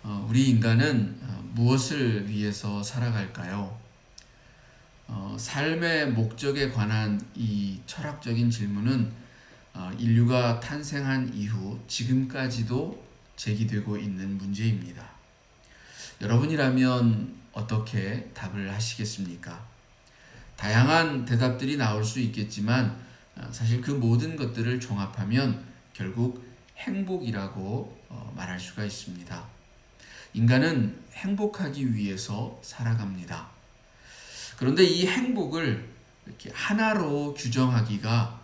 우리 인간은 무엇을 위해서 살아갈까요? 삶의 목적에 관한 이 철학적인 질문은 인류가 탄생한 이후 지금까지도 제기되고 있는 문제입니다. 여러분이라면 어떻게 답을 하시겠습니까? 다양한 대답들이 나올 수 있겠지만 사실 그 모든 것들을 종합하면 결국 행복이라고 말할 수가 있습니다. 인간은 행복하기 위해서 살아갑니다. 그런데 이 행복을 이렇게 하나로 규정하기가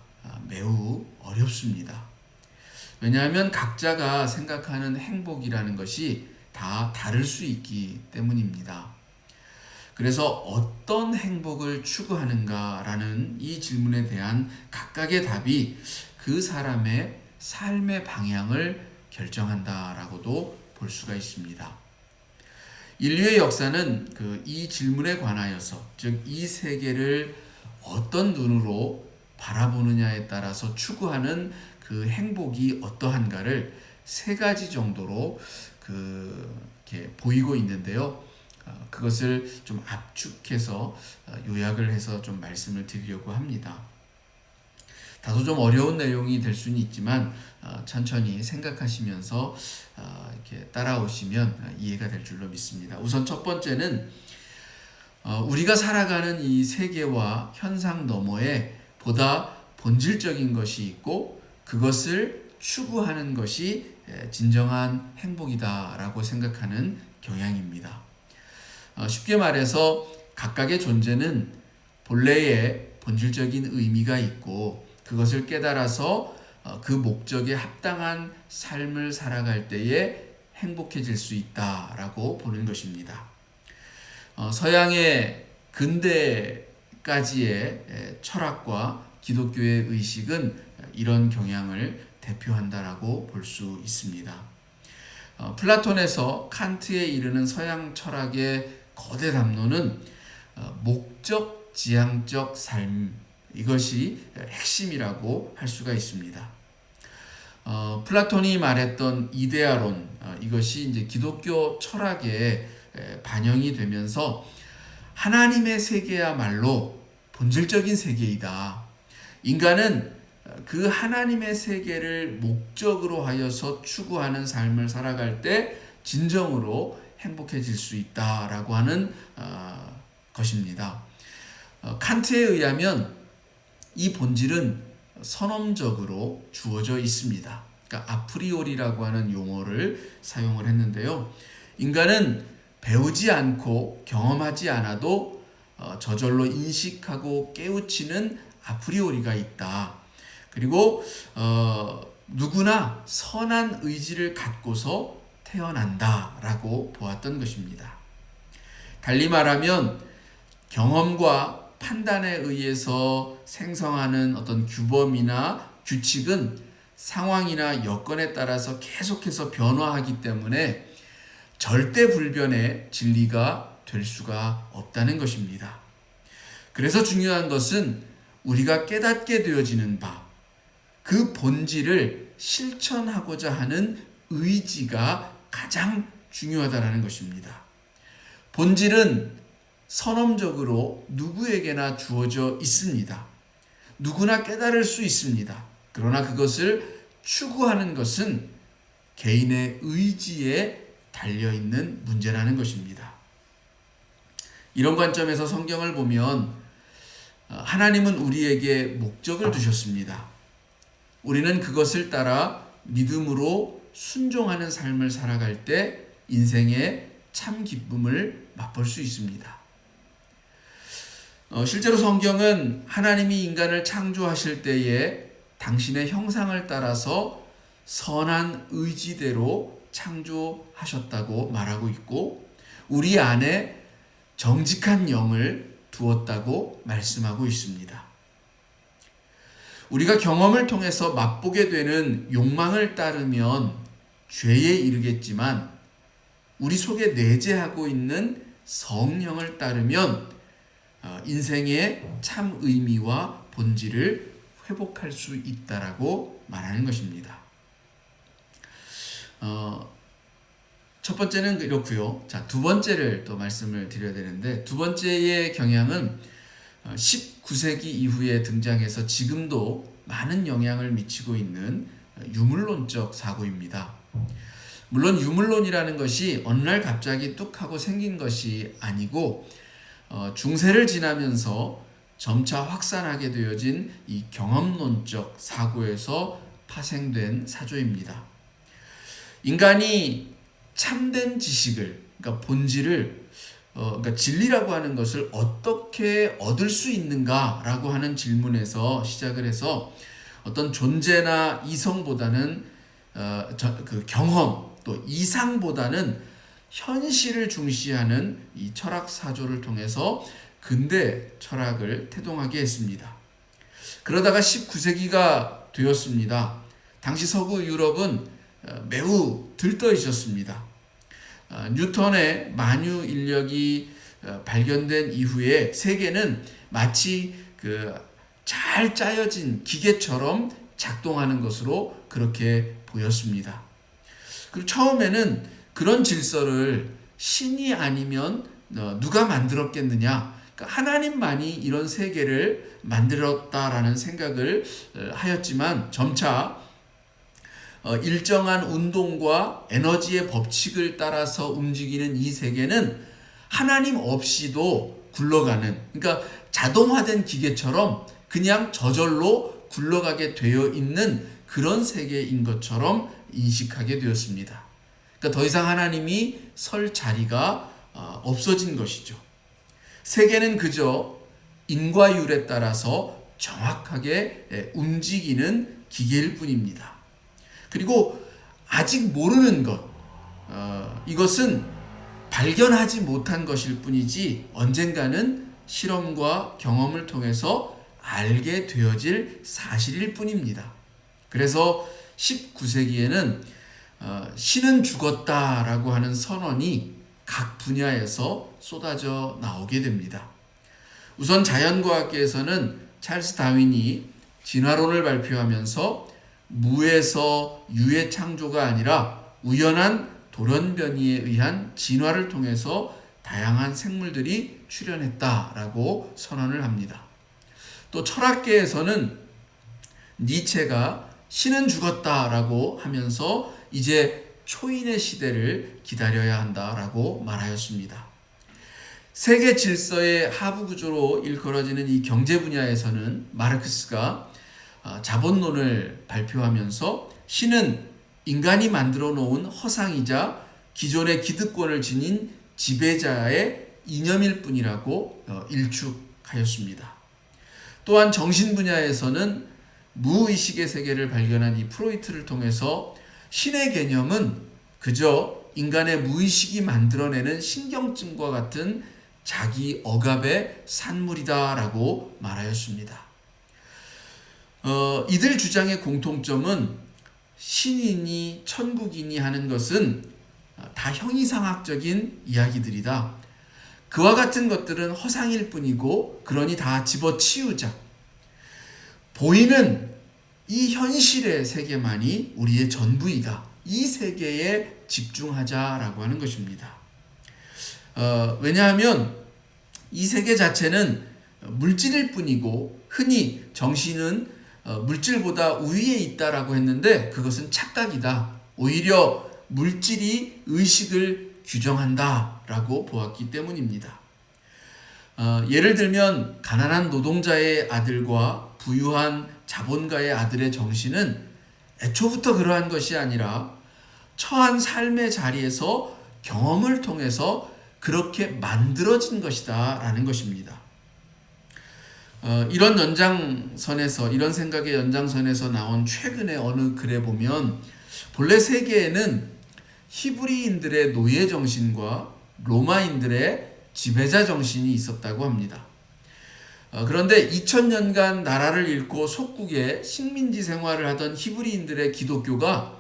매우 어렵습니다. 왜냐하면 각자가 생각하는 행복이라는 것이 다 다를 수 있기 때문입니다. 그래서 어떤 행복을 추구하는가라는 이 질문에 대한 각각의 답이 그 사람의 삶의 방향을 결정한다라고도 볼 수가 있습니다. 인류의 역사는 이 질문에 관하여서, 즉 이 세계를 어떤 눈으로 바라보느냐에 따라서 추구하는 그 행복이 어떠한가를 세 가지 정도로 이렇게 보이고 있는데요. 그것을 좀 압축해서 요약을 해서 좀 말씀을 드리려고 합니다. 다소 좀 어려운 내용이 될 수는 있지만 천천히 생각하시면서 이렇게 따라오시면 이해가 될 줄로 믿습니다. 우선 첫 번째는 우리가 살아가는 이 세계와 현상 너머에 보다 본질적인 것이 있고 그것을 추구하는 것이 진정한 행복이다라고 생각하는 경향입니다. 쉽게 말해서 각각의 존재는 본래의 본질적인 의미가 있고 그것을 깨달아서 그 목적에 합당한 삶을 살아갈 때에 행복해질 수 있다라고 보는 것입니다. 서양의 근대까지의 철학과 기독교의 의식은 이런 경향을 대표한다라고 볼 수 있습니다. 플라톤에서 칸트에 이르는 서양 철학의 거대 담론은 목적 지향적 삶, 이것이 핵심이라고 할 수가 있습니다. 플라톤이 말했던 이데아론, 이것이 이제 기독교 철학에 반영이 되면서 하나님의 세계야말로 본질적인 세계이다. 인간은 그 하나님의 세계를 목적으로 하여서 추구하는 삶을 살아갈 때 진정으로 행복해질 수 있다라고 하는 것입니다. 칸트에 의하면 이 본질은 선언적으로 주어져 있습니다. 그러니까 아프리오리라고 하는 용어를 사용을 했는데요. 인간은 배우지 않고 경험하지 않아도 저절로 인식하고 깨우치는 아프리오리가 있다. 그리고 누구나 선한 의지를 갖고서 태어난다라고 보았던 것입니다. 달리 말하면 경험과 판단에 의해서 생성하는 어떤 규범이나 규칙은 상황이나 여건에 따라서 계속해서 변화하기 때문에 절대 불변의 진리가 될 수가 없다는 것입니다. 그래서 중요한 것은 우리가 깨닫게 되어지는 바, 그 본질을 실천하고자 하는 의지가 가장 중요하다는 것입니다. 본질은 선언적으로 누구에게나 주어져 있습니다. 누구나 깨달을 수 있습니다. 그러나 그것을 추구하는 것은 개인의 의지에 달려있는 문제라는 것입니다. 이런 관점에서 성경을 보면 하나님은 우리에게 목적을 두셨습니다. 우리는 그것을 따라 믿음으로 순종하는 삶을 살아갈 때 인생의 참 기쁨을 맛볼 수 있습니다. 실제로 성경은 하나님이 인간을 창조하실 때에 당신의 형상을 따라서 선한 의지대로 창조하셨다고 말하고 있고 우리 안에 정직한 영을 두었다고 말씀하고 있습니다. 우리가 경험을 통해서 맛보게 되는 욕망을 따르면 죄에 이르겠지만 우리 속에 내재하고 있는 성령을 따르면 인생의 참 의미와 본질을 회복할 수 있다라고 말하는 것입니다. 첫 번째는 이렇고요. 자, 두 번째를 또 말씀을 드려야 되는데, 두 번째의 경향은 19세기 이후에 등장해서 지금도 많은 영향을 미치고 있는 유물론적 사고입니다. 물론 유물론이라는 것이 어느 날 갑자기 뚝 하고 생긴 것이 아니고 중세를 지나면서 점차 확산하게 되어진 이 경험론적 사고에서 파생된 사조입니다. 인간이 참된 지식을, 그러니까 본질을, 그러니까 진리라고 하는 것을 어떻게 얻을 수 있는가라고 하는 질문에서 시작을 해서 어떤 존재나 이성보다는 그 경험 또 이상보다는 현실을 중시하는 이 철학 사조를 통해서 근대 철학을 태동하게 했습니다. 그러다가 19세기가 되었습니다. 당시 서구 유럽은 매우 들떠 있었습니다. 뉴턴의 만유 인력이 발견된 이후에 세계는 마치 그 잘 짜여진 기계처럼 작동하는 것으로 그렇게 보였습니다. 그리고 처음에는 그런 질서를 신이 아니면 누가 만들었겠느냐, 그러니까 하나님만이 이런 세계를 만들었다라는 생각을 하였지만 점차 일정한 운동과 에너지의 법칙을 따라서 움직이는 이 세계는 하나님 없이도 굴러가는, 그러니까 자동화된 기계처럼 그냥 저절로 굴러가게 되어 있는 그런 세계인 것처럼 인식하게 되었습니다. 그러니까 더 이상 하나님이 설 자리가 없어진 것이죠. 세계는 그저 인과율에 따라서 정확하게 움직이는 기계일 뿐입니다. 그리고 아직 모르는 것, 이것은 발견하지 못한 것일 뿐이지 언젠가는 실험과 경험을 통해서 알게 되어질 사실일 뿐입니다. 그래서 19세기에는 신은 죽었다라고 하는 선언이 각 분야에서 쏟아져 나오게 됩니다. 우선 자연과학계에서는 찰스 다윈이 진화론을 발표하면서 무에서 유의 창조가 아니라 우연한 돌연변이에 의한 진화를 통해서 다양한 생물들이 출현했다라고 선언을 합니다. 또 철학계에서는 니체가 신은 죽었다라고 하면서 이제 초인의 시대를 기다려야 한다라고 말하였습니다. 세계 질서의 하부 구조로 일컬어지는 이 경제 분야에서는 마르크스가 자본론을 발표하면서 신은 인간이 만들어 놓은 허상이자 기존의 기득권을 지닌 지배자의 이념일 뿐이라고 일축하였습니다. 또한 정신 분야에서는 무의식의 세계를 발견한 이 프로이트를 통해서 신의 개념은 그저 인간의 무의식이 만들어내는 신경증과 같은 자기 억압의 산물이다라고 말하였습니다. 이들 주장의 공통점은 신이니 천국이니 하는 것은 다 형이상학적인 이야기들이다. 그와 같은 것들은 허상일 뿐이고 그러니 다 집어치우자. 보이는 이 현실의 세계만이 우리의 전부이다. 이 세계에 집중하자라고 하는 것입니다. 왜냐하면 이 세계 자체는 물질일 뿐이고 흔히 정신은 물질보다 우위에 있다라고 했는데 그것은 착각이다. 오히려 물질이 의식을 규정한다라고 보았기 때문입니다. 예를 들면 가난한 노동자의 아들과 부유한 자본가의 아들의 정신은 애초부터 그러한 것이 아니라 처한 삶의 자리에서 경험을 통해서 그렇게 만들어진 것이다 라는 것입니다. 이런 연장선에서, 이런 생각의 연장선에서 나온 최근의 어느 글에 보면 본래 세계에는 히브리인들의 노예 정신과 로마인들의 지배자 정신이 있었다고 합니다. 그런데 2000년간 나라를 잃고 속국의 식민지 생활을 하던 히브리인들의 기독교가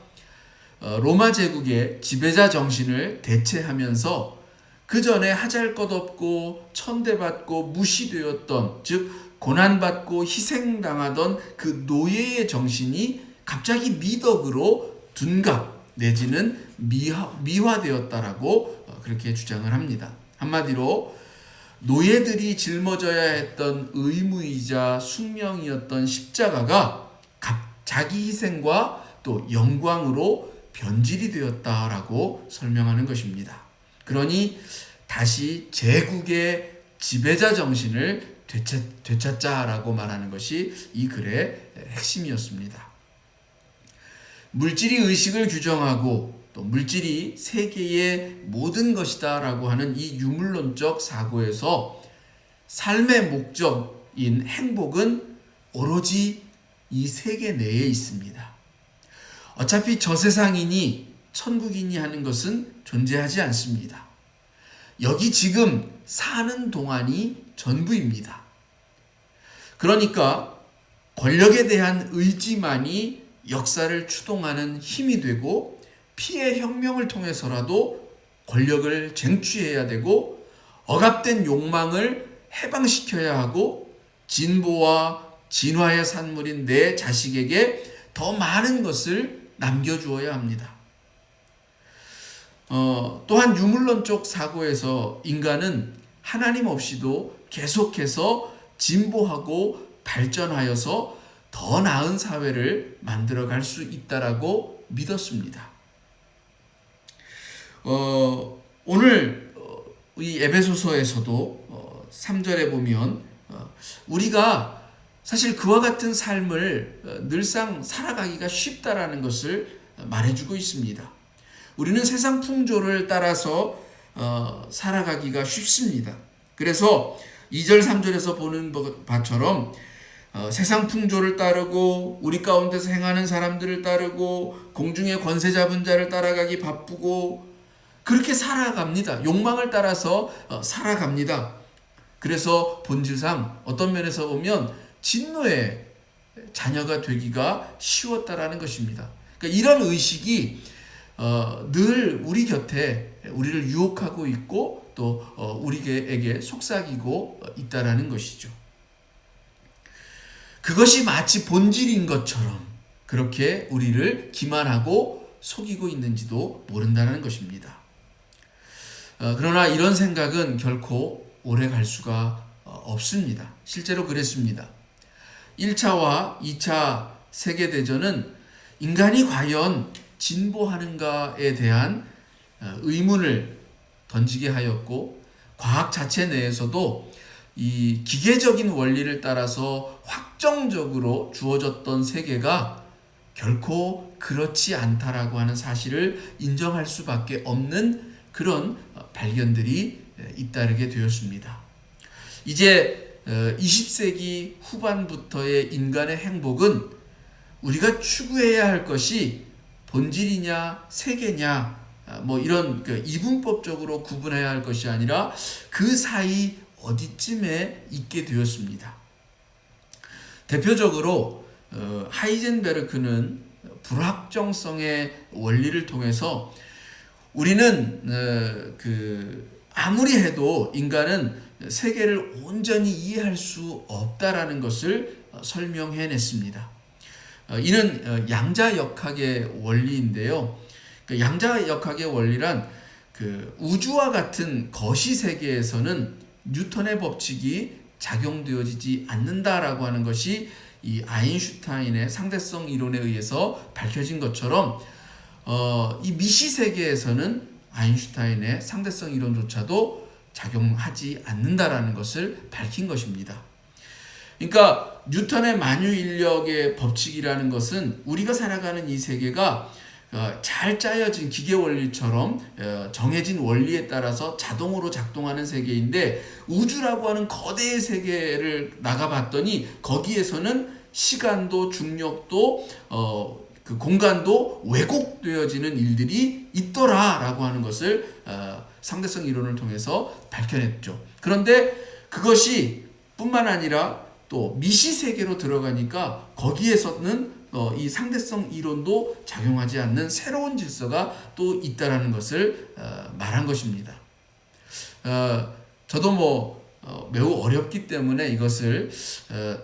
로마 제국의 지배자 정신을 대체하면서 그 전에 하잘것없고 천대받고 무시되었던, 즉 고난받고 희생당하던 그 노예의 정신이 갑자기 미덕으로 둔갑, 내지는 미화되었다라고 그렇게 주장을 합니다. 한마디로 노예들이 짊어져야 했던 의무이자 숙명이었던 십자가가 자기 희생과 또 영광으로 변질이 되었다라고 설명하는 것입니다. 그러니 다시 제국의 지배자 정신을 되찾자라고 말하는 것이 이 글의 핵심이었습니다. 물질이 의식을 규정하고 또 물질이 세계의 모든 것이다 라고 하는 이 유물론적 사고에서 삶의 목적인 행복은 오로지 이 세계 내에 있습니다. 어차피 저 세상이니 천국이니 하는 것은 존재하지 않습니다. 여기 지금 사는 동안이 전부입니다. 그러니까 권력에 대한 의지만이 역사를 추동하는 힘이 되고 피해 혁명을 통해서라도 권력을 쟁취해야 되고 억압된 욕망을 해방시켜야 하고 진보와 진화의 산물인 내 자식에게 더 많은 것을 남겨주어야 합니다. 또한 유물론적 사고에서 인간은 하나님 없이도 계속해서 진보하고 발전하여서 더 나은 사회를 만들어갈 수 있다라고 믿었습니다. 오늘 이 에베소서에서도 3절에 보면 우리가 사실 그와 같은 삶을 늘상 살아가기가 쉽다라는 것을 말해주고 있습니다. 우리는 세상 풍조를 따라서 살아가기가 쉽습니다. 그래서 2절 3절에서 보는 바처럼 세상 풍조를 따르고 우리 가운데서 행하는 사람들을 따르고 공중의 권세 잡은 자를 따라가기 바쁘고 그렇게 살아갑니다. 욕망을 따라서 살아갑니다. 그래서 본질상 어떤 면에서 보면 진노의 자녀가 되기가 쉬웠다라는 것입니다. 그러니까 이런 의식이 늘 우리 곁에 우리를 유혹하고 있고 또 우리에게 속삭이고 있다라는 것이죠. 그것이 마치 본질인 것처럼 그렇게 우리를 기만하고 속이고 있는지도 모른다는 것입니다. 그러나 이런 생각은 결코 오래 갈 수가 없습니다. 실제로 그랬습니다. 1차와 2차 세계대전은 인간이 과연 진보하는가에 대한 의문을 던지게 하였고 과학 자체 내에서도 이 기계적인 원리를 따라서 확정적으로 주어졌던 세계가 결코 그렇지 않다라고 하는 사실을 인정할 수밖에 없는 그런 발견들이 잇따르게 되었습니다. 이제 20세기 후반부터의 인간의 행복은 우리가 추구해야 할 것이 본질이냐 세계냐 이런 이분법적으로 구분해야 할 것이 아니라 그 사이 어디쯤에 있게 되었습니다. 대표적으로 하이젠베르크는 불확정성의 원리를 통해서 우리는 아무리 해도 인간은 세계를 온전히 이해할 수 없다라는 것을 설명해냈습니다. 이는 양자역학의 원리인데요. 양자역학의 원리란 우주와 같은 거시 세계에서는 뉴턴의 법칙이 작용되어지지 않는다라고 하는 것이 이 아인슈타인의 상대성 이론에 의해서 밝혀진 것처럼 이 미시 세계에서는 아인슈타인의 상대성 이론조차도 작용하지 않는다라는 것을 밝힌 것입니다. 그러니까 뉴턴의 만유인력의 법칙이라는 것은 우리가 살아가는 이 세계가 잘 짜여진 기계 원리처럼 정해진 원리에 따라서 자동으로 작동하는 세계인데 우주라고 하는 거대의 세계를 나가봤더니 거기에서는 시간도 중력도 그 공간도 왜곡되어지는 일들이 있더라라고 하는 것을 상대성 이론을 통해서 밝혀냈죠. 그런데 그것이 뿐만 아니라 또 미시 세계로 들어가니까 거기에서는 이 상대성 이론도 작용하지 않는 새로운 질서가 또 있다라는 것을 말한 것입니다. 저도 매우 어렵기 때문에 이것을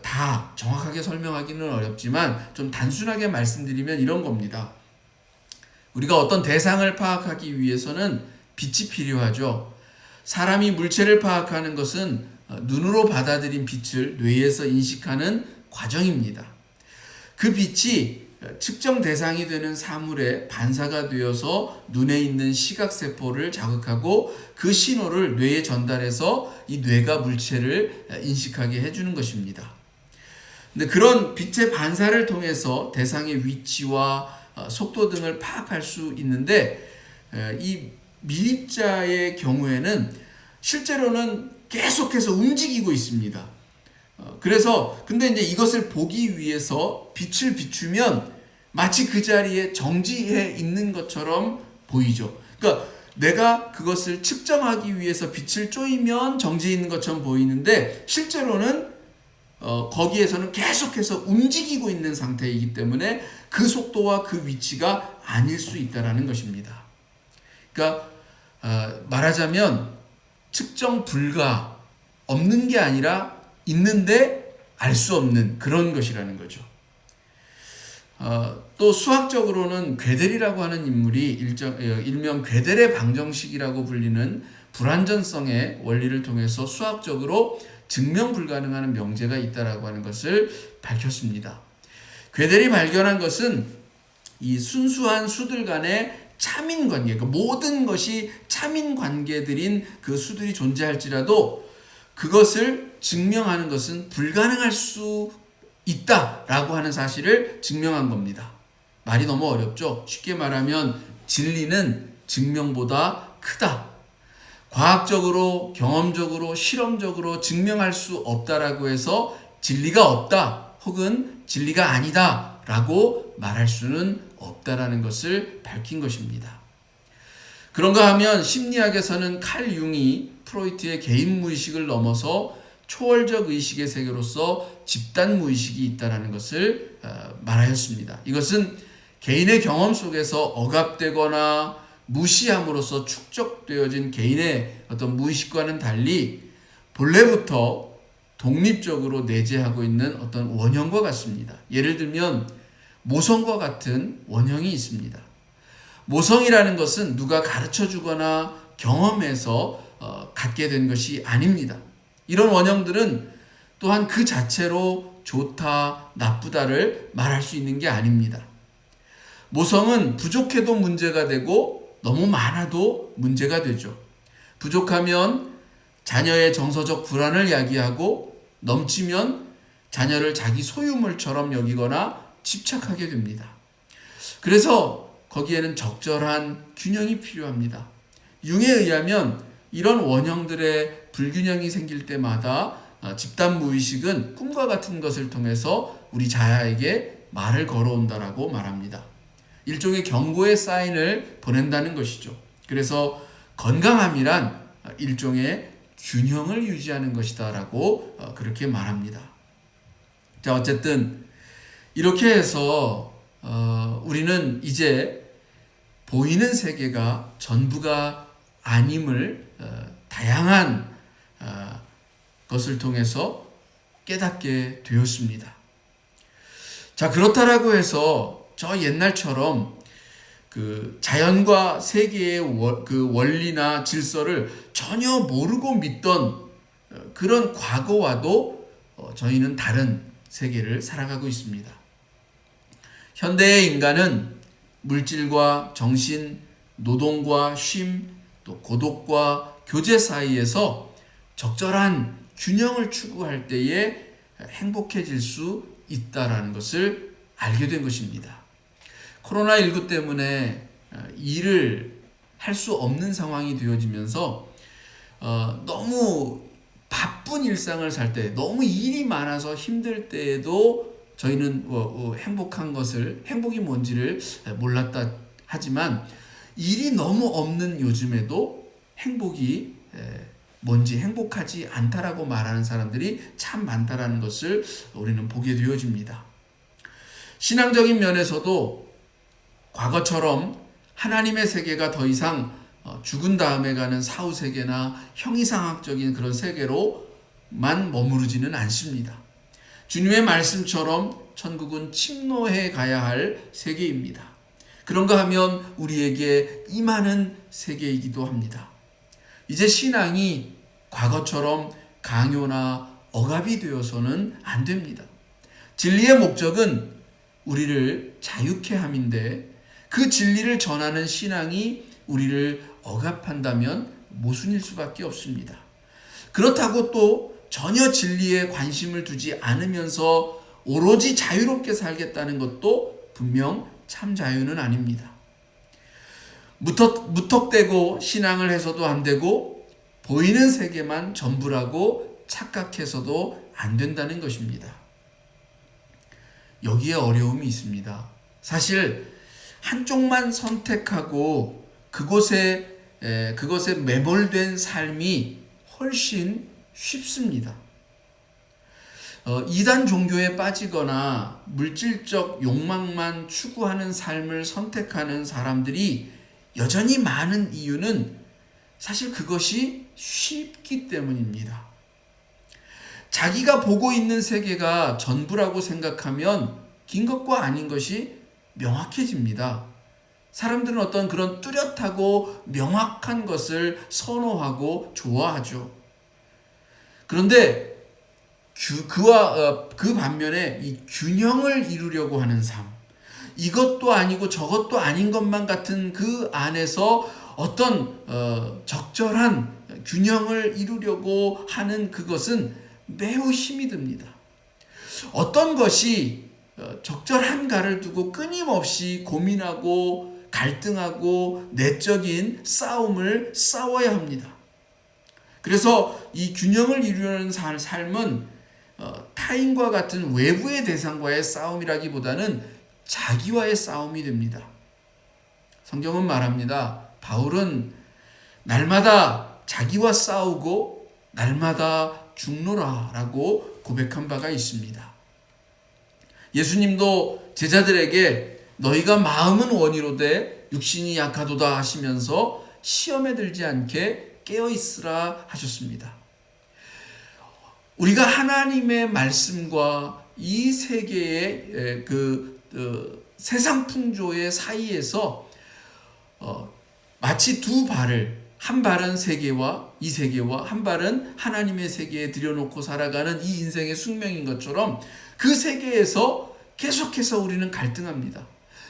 다 정확하게 설명하기는 어렵지만 좀 단순하게 말씀드리면 이런 겁니다. 우리가 어떤 대상을 파악하기 위해서는 빛이 필요하죠. 사람이 물체를 파악하는 것은 눈으로 받아들인 빛을 뇌에서 인식하는 과정입니다. 그 빛이 측정 대상이 되는 사물의 반사가 되어서 눈에 있는 시각세포를 자극하고 그 신호를 뇌에 전달해서 이 뇌가 물체를 인식하게 해주는 것입니다. 근데 그런 빛의 반사를 통해서 대상의 위치와 속도 등을 파악할 수 있는데, 이 미립자의 경우에는 실제로는 계속해서 움직이고 있습니다. 그래서 근데 이제 이것을 보기 위해서 빛을 비추면 마치 그 자리에 정지해 있는 것처럼 보이죠. 그러니까 내가 그것을 측정하기 위해서 빛을 쪼이면 정지해 있는 것처럼 보이는데 실제로는 거기에서는 계속해서 움직이고 있는 상태이기 때문에 그 속도와 그 위치가 아닐 수 있다는 것입니다. 그러니까 말하자면 측정 불가, 없는 게 아니라 있는데 알 수 없는 그런 것이라는 거죠. 또 수학적으로는 괴델이라고 하는 인물이 일명 괴델의 방정식이라고 불리는 불완전성의 원리를 통해서 수학적으로 증명 불가능한 명제가 있다라고 하는 것을 밝혔습니다. 괴델이 발견한 것은 이 순수한 수들 간의 참인 관계, 그러니까 모든 것이 참인 관계들인 그 수들이 존재할지라도 그것을 증명하는 것은 불가능할 수 있다라고 하는 사실을 증명한 겁니다. 말이 너무 어렵죠? 쉽게 말하면 진리는 증명보다 크다. 과학적으로, 경험적으로, 실험적으로 증명할 수 없다라고 해서 진리가 없다 혹은 진리가 아니다 라고 말할 수는 없다라는 것을 밝힌 것입니다. 그런가 하면 심리학에서는 칼 융이 프로이트의 개인 무의식을 넘어서 초월적 의식의 세계로서 집단 무의식이 있다는 것을 말하였습니다. 이것은 개인의 경험 속에서 억압되거나 무시함으로써 축적되어진 개인의 어떤 무의식과는 달리 본래부터 독립적으로 내재하고 있는 어떤 원형과 같습니다. 예를 들면 모성과 같은 원형이 있습니다. 모성이라는 것은 누가 가르쳐 주거나 경험해서 갖게 된 것이 아닙니다. 이런 원형들은 또한 그 자체로 좋다, 나쁘다를 말할 수 있는 게 아닙니다. 모성은 부족해도 문제가 되고 너무 많아도 문제가 되죠. 부족하면 자녀의 정서적 불안을 야기하고 넘치면 자녀를 자기 소유물처럼 여기거나 집착하게 됩니다. 그래서 거기에는 적절한 균형이 필요합니다. 융에 의하면 이런 원형들의 불균형이 생길 때마다 집단 무의식은 꿈과 같은 것을 통해서 우리 자아에게 말을 걸어온다라고 말합니다. 일종의 경고의 사인을 보낸다는 것이죠. 그래서 건강함이란 일종의 균형을 유지하는 것이다라고 그렇게 말합니다. 자, 어쨌든 이렇게 해서 우리는 이제 보이는 세계가 전부가 아님을 다양한 것을 통해서 깨닫게 되었습니다. 자, 그렇다라고 해서 저 옛날처럼 그 자연과 세계의 그 원리나 질서를 전혀 모르고 믿던 그런 과거와도 저희는 다른 세계를 살아가고 있습니다. 현대의 인간은 물질과 정신, 노동과 쉼, 또 고독과 교제 사이에서 적절한 균형을 추구할 때에 행복해질 수 있다라는 것을 알게 된 것입니다. 코로나19 때문에 일을 할 수 없는 상황이 되어지면서 너무 바쁜 일상을 살 때, 너무 일이 많아서 힘들 때에도 저희는 행복한 것을, 행복이 뭔지를 몰랐다 하지만 일이 너무 없는 요즘에도 행복이 뭔지, 행복하지 않다라고 말하는 사람들이 참 많다라는 것을 우리는 보게 되어집니다. 신앙적인 면에서도 과거처럼 하나님의 세계가 더 이상 죽은 다음에 가는 사후 세계나 형이상학적인 그런 세계로만 머무르지는 않습니다. 주님의 말씀처럼 천국은 침노해 가야 할 세계입니다. 그런가 하면 우리에게 임하는 세계이기도 합니다. 이제 신앙이 과거처럼 강요나 억압이 되어서는 안 됩니다. 진리의 목적은 우리를 자유케 함인데 그 진리를 전하는 신앙이 우리를 억압한다면 모순일 수밖에 없습니다. 그렇다고 또 전혀 진리에 관심을 두지 않으면서 오로지 자유롭게 살겠다는 것도 분명 참 자유는 아닙니다. 무턱대고 신앙을 해서도 안 되고 보이는 세계만 전부라고 착각해서도 안 된다는 것입니다. 여기에 어려움이 있습니다. 사실 한쪽만 선택하고 그것에 매몰된 삶이 훨씬 쉽습니다. 이단 종교에 빠지거나 물질적 욕망만 추구하는 삶을 선택하는 사람들이 여전히 많은 이유는 사실 그것이 쉽기 때문입니다. 자기가 보고 있는 세계가 전부라고 생각하면 긴 것과 아닌 것이 명확해집니다. 사람들은 어떤 그런 뚜렷하고 명확한 것을 선호하고 좋아하죠. 그런데 그 반면에 이 균형을 이루려고 하는 삶, 이것도 아니고 저것도 아닌 것만 같은 그 안에서 어떤 적절한 균형을 이루려고 하는 그것은 매우 힘이 듭니다. 어떤 것이 적절한가를 두고 끊임없이 고민하고 갈등하고 내적인 싸움을 싸워야 합니다. 그래서 이 균형을 이루려는 삶은 타인과 같은 외부의 대상과의 싸움이라기보다는 자기와의 싸움이 됩니다. 성경은 말합니다. 바울은 날마다 자기와 싸우고 날마다 죽노라 라고 고백한 바가 있습니다. 예수님도 제자들에게 너희가 마음은 원이로되 육신이 약하도다 하시면서 시험에 들지 않게 깨어있으라 하셨습니다. 우리가 하나님의 말씀과 이 세계의 세상 풍조의 사이에서 마치 두 발을, 한 발은 세계와 이 세계와 한 발은 하나님의 세계에 들여놓고 살아가는 이 인생의 숙명인 것처럼 그 세계에서 계속해서 우리는 갈등합니다.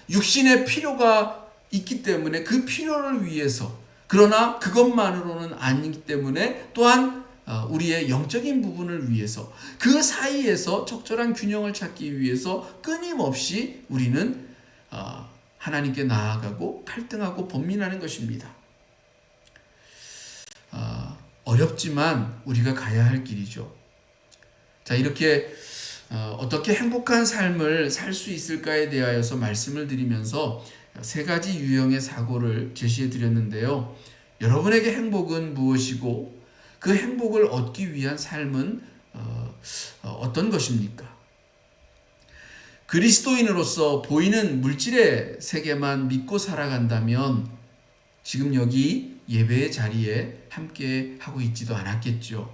육신의 필요가 있기 때문에 그 필요를 위해서, 그러나 그것만으로는 아니기 때문에 또한 우리의 영적인 부분을 위해서, 그 사이에서 적절한 균형을 찾기 위해서 끊임없이 우리는 하나님께 나아가고 갈등하고 번민하는 것입니다. 어렵지만 우리가 가야 할 길이죠. 자, 이렇게 어떻게 행복한 삶을 살 수 있을까에 대하여서 말씀을 드리면서 세 가지 유형의 사고를 제시해 드렸는데요. 여러분에게 행복은 무엇이고 그 행복을 얻기 위한 삶은 어떤 것입니까? 그리스도인으로서 보이는 물질의 세계만 믿고 살아간다면 지금 여기 예배의 자리에 함께 하고 있지도 않았겠죠.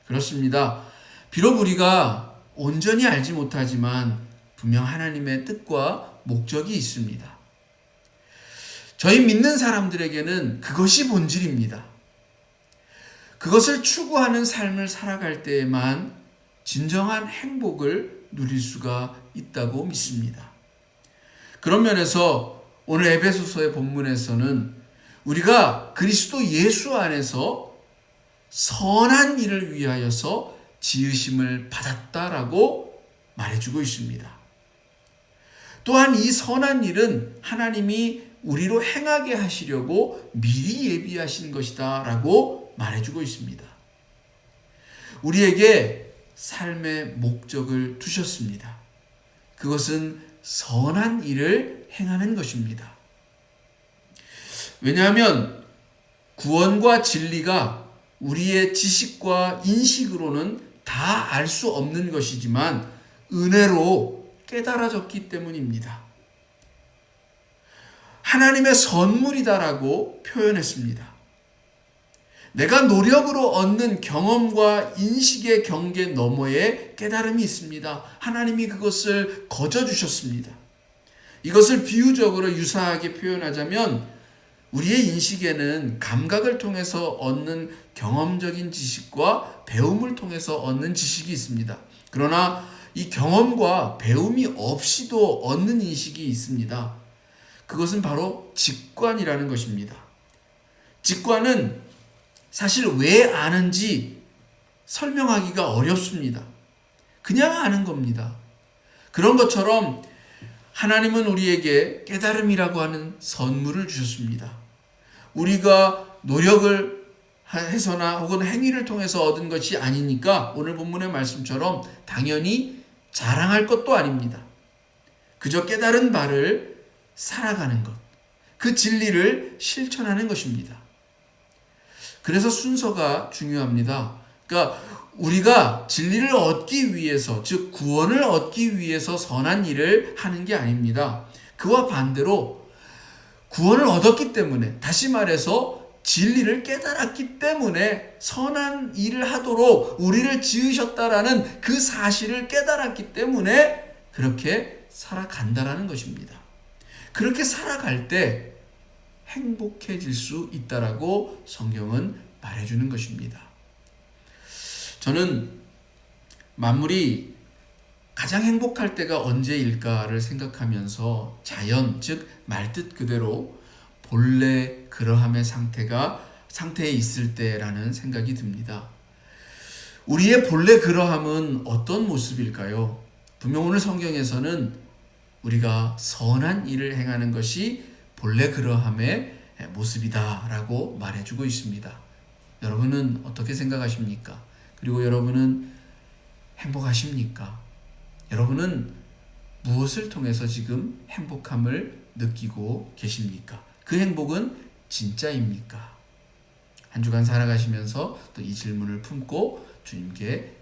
그렇습니다. 비록 우리가 온전히 알지 못하지만 분명 하나님의 뜻과 목적이 있습니다. 저희 믿는 사람들에게는 그것이 본질입니다. 그것을 추구하는 삶을 살아갈 때에만 진정한 행복을 누릴 수가 있다고 믿습니다. 그런 면에서 오늘 에베소서의 본문에서는 우리가 그리스도 예수 안에서 선한 일을 위하여서 지으심을 받았다라고 말해주고 있습니다. 또한 이 선한 일은 하나님이 우리로 행하게 하시려고 미리 예비하신 것이다 라고 말해주고 있습니다. 우리에게 삶의 목적을 두셨습니다. 그것은 선한 일을 행하는 것입니다. 왜냐하면 구원과 진리가 우리의 지식과 인식으로는 다 알 수 없는 것이지만 은혜로 깨달아졌기 때문입니다. 하나님의 선물이다라고 표현했습니다. 내가 노력으로 얻는 경험과 인식의 경계 너머에 깨달음이 있습니다. 하나님이 그것을 거저 주셨습니다. 이것을 비유적으로 유사하게 표현하자면 우리의 인식에는 감각을 통해서 얻는 경험적인 지식과 배움을 통해서 얻는 지식이 있습니다. 그러나 이 경험과 배움이 없이도 얻는 인식이 있습니다. 그것은 바로 직관이라는 것입니다. 직관은 사실 왜 아는지 설명하기가 어렵습니다. 그냥 아는 겁니다. 그런 것처럼 하나님은 우리에게 깨달음이라고 하는 선물을 주셨습니다. 우리가 노력을 해서나 혹은 행위를 통해서 얻은 것이 아니니까 오늘 본문의 말씀처럼 당연히 자랑할 것도 아닙니다. 그저 깨달은 바를 살아가는 것, 그 진리를 실천하는 것입니다. 그래서 순서가 중요합니다. 그러니까 우리가 진리를 얻기 위해서, 즉 구원을 얻기 위해서 선한 일을 하는 게 아닙니다. 그와 반대로 구원을 얻었기 때문에, 다시 말해서 진리를 깨달았기 때문에 선한 일을 하도록 우리를 지으셨다라는 그 사실을 깨달았기 때문에 그렇게 살아간다라는 것입니다. 그렇게 살아갈 때 행복해질 수 있다라고 성경은 말해주는 것입니다. 저는 만물이 가장 행복할 때가 언제일까를 생각하면서 자연, 즉 말뜻 그대로 본래 그러함의 상태에 있을 때라는 생각이 듭니다. 우리의 본래 그러함은 어떤 모습일까요? 분명 오늘 성경에서는 우리가 선한 일을 행하는 것이 본래 그러함의 모습이다라고 말해주고 있습니다. 여러분은 어떻게 생각하십니까? 그리고 여러분은 행복하십니까? 여러분은 무엇을 통해서 지금 행복함을 느끼고 계십니까? 그 행복은 진짜입니까? 한 주간 살아가시면서 또 이 질문을 품고 주님께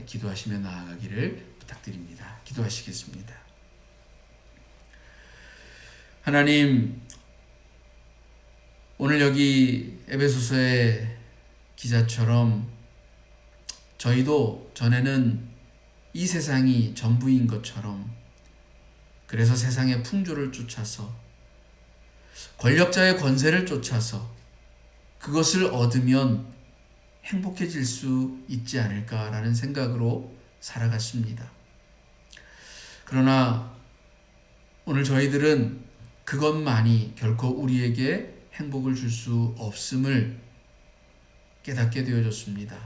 기도하시며 나아가기를 부탁드립니다. 기도하시겠습니다. 하나님, 오늘 여기 에베소서의 기자처럼 저희도 전에는 이 세상이 전부인 것처럼, 그래서 세상의 풍조를 쫓아서 권력자의 권세를 쫓아서 그것을 얻으면 행복해질 수 있지 않을까라는 생각으로 살아갔습니다. 그러나 오늘 저희들은 그것만이 결코 우리에게 행복을 줄 수 없음을 깨닫게 되어졌습니다.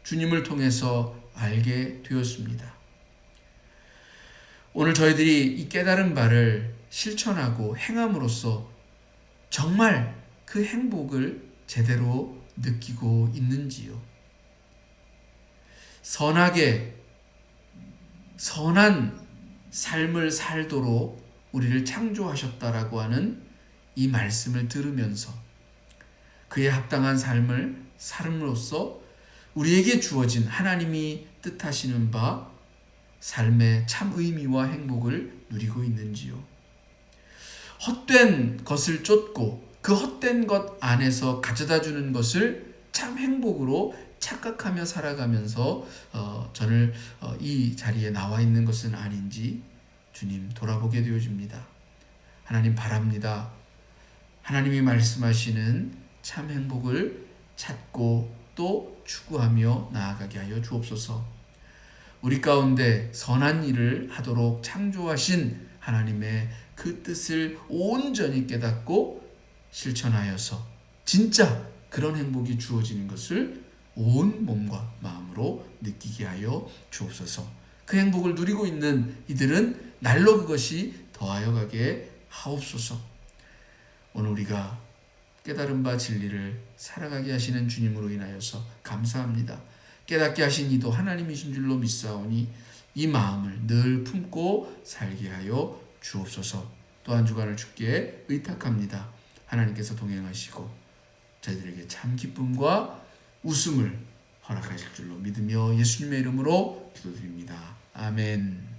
주님을 통해서 알게 되었습니다. 오늘 저희들이 이 깨달은 바를 실천하고 행함으로써 정말 그 행복을 제대로 느끼고 있는지요? 선하게, 선한 삶을 살도록 우리를 창조하셨다라고 하는 이 말씀을 들으면서 그에 합당한 삶을 삶으로써 우리에게 주어진 하나님이 뜻하시는 바 삶의 참 의미와 행복을 누리고 있는지요? 헛된 것을 쫓고 그 헛된 것 안에서 가져다 주는 것을 참 행복으로 착각하며 살아가면서 저는 이 자리에 나와 있는 것은 아닌지 주님 돌아보게 되어집니다. 하나님 바랍니다. 하나님이 말씀하시는 참 행복을 찾고 또 추구하며 나아가게 하여 주옵소서. 우리 가운데 선한 일을 하도록 창조하신 하나님의 그 뜻을 온전히 깨닫고 실천하여서 진짜 그런 행복이 주어지는 것을 온 몸과 마음으로 느끼게 하여 주옵소서. 그 행복을 누리고 있는 이들은 날로 그것이 더하여 가게 하옵소서. 오늘 우리가 깨달은 바 진리를 살아가게 하시는 주님으로 인하여서 감사합니다. 깨닫게 하신 이도 하나님이신 줄로 믿사오니 이 마음을 늘 품고 살게 하여 주옵소서. 또 한 주간을 주께 의탁합니다. 하나님께서 동행하시고 저희들에게 참 기쁨과 웃음을 허락하실 줄로 믿으며 예수님의 이름으로 기도드립니다. 아멘.